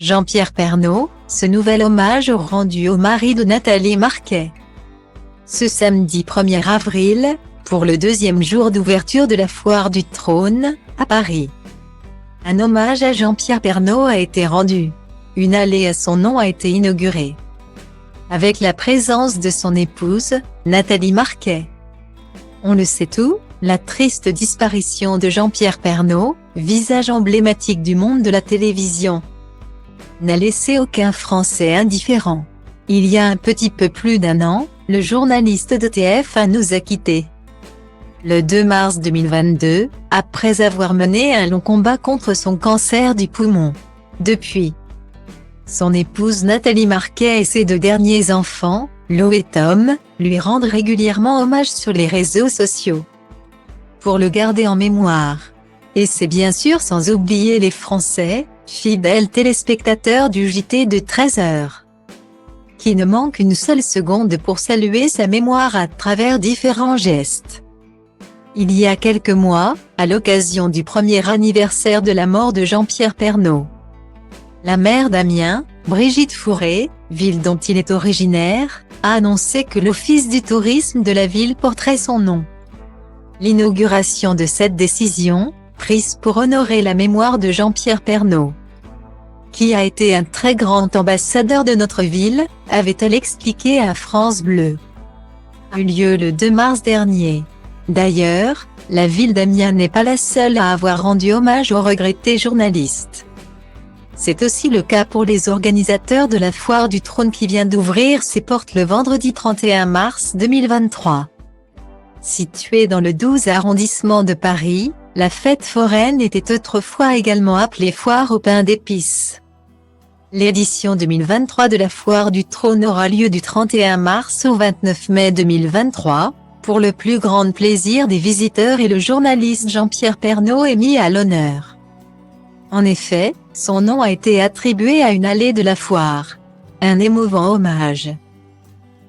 Jean-Pierre Pernaut, ce nouvel hommage rendu au mari de Nathalie Marquet. Ce samedi 1er avril, pour le deuxième jour d'ouverture de la Foire du Trône, à Paris. Un hommage à Jean-Pierre Pernaut a été rendu. Une allée à son nom a été inaugurée. Avec la présence de son épouse, Nathalie Marquet. On le sait tout, la triste disparition de Jean-Pierre Pernaut, visage emblématique du monde de la télévision, n'a laissé aucun Français indifférent. Il y a un petit peu plus d'un an, le journaliste de TF1 nous a quittés. Le 2 mars 2022, après avoir mené un long combat contre son cancer du poumon. Depuis, son épouse Nathalie Marquet et ses deux derniers enfants, Lo et Tom, lui rendent régulièrement hommage sur les réseaux sociaux. Pour le garder en mémoire. Et c'est bien sûr sans oublier les Français, fidèles téléspectateurs du JT de 13h, qui ne manquent une seule seconde pour saluer sa mémoire à travers différents gestes. Il y a quelques mois, à l'occasion du premier anniversaire de la mort de Jean-Pierre Pernaut, la maire d'Amiens, Brigitte Fourré, ville dont il est originaire, a annoncé que l'Office du tourisme de la ville porterait son nom. L'inauguration de cette décision, prise pour honorer la mémoire de Jean-Pierre Pernaut, qui a été un très grand ambassadeur de notre ville, avait-elle expliqué à France Bleu, a eu lieu le 2 mars dernier. D'ailleurs, la ville d'Amiens n'est pas la seule à avoir rendu hommage au regretté journaliste. C'est aussi le cas pour les organisateurs de la Foire du Trône qui vient d'ouvrir ses portes le vendredi 31 mars 2023. Située dans le 12 arrondissement de Paris, la fête foraine était autrefois également appelée Foire au pain d'épices. L'édition 2023 de la Foire du Trône aura lieu du 31 mars au 29 mai 2023, pour le plus grand plaisir des visiteurs, et le journaliste Jean-Pierre Pernaut est mis à l'honneur. En effet, son nom a été attribué à une allée de la foire. Un émouvant hommage,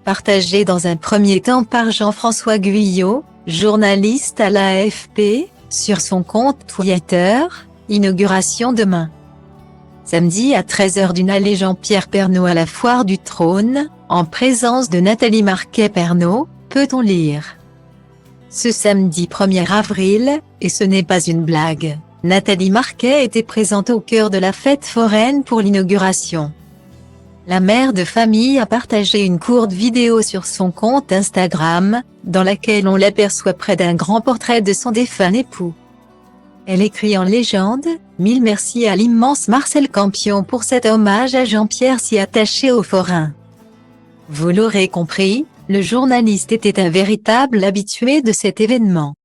partagé dans un premier temps par Jean-François Guyot, journaliste à l'AFP, sur son compte Twitter, inauguration demain. Samedi à 13h d'une allée Jean-Pierre Pernaut à la Foire du Trône, en présence de Nathalie Marquet Pernaut, peut-on lire. Ce samedi 1er avril, et ce n'est pas une blague, Nathalie Marquet était présente au cœur de la fête foraine pour l'inauguration. La mère de famille a partagé une courte vidéo sur son compte Instagram, dans laquelle on l'aperçoit près d'un grand portrait de son défunt époux. Elle écrit en légende « Mille merci à l'immense Marcel Campion pour cet hommage à Jean-Pierre si attaché aux forains. » Vous l'aurez compris, le journaliste était un véritable habitué de cet événement.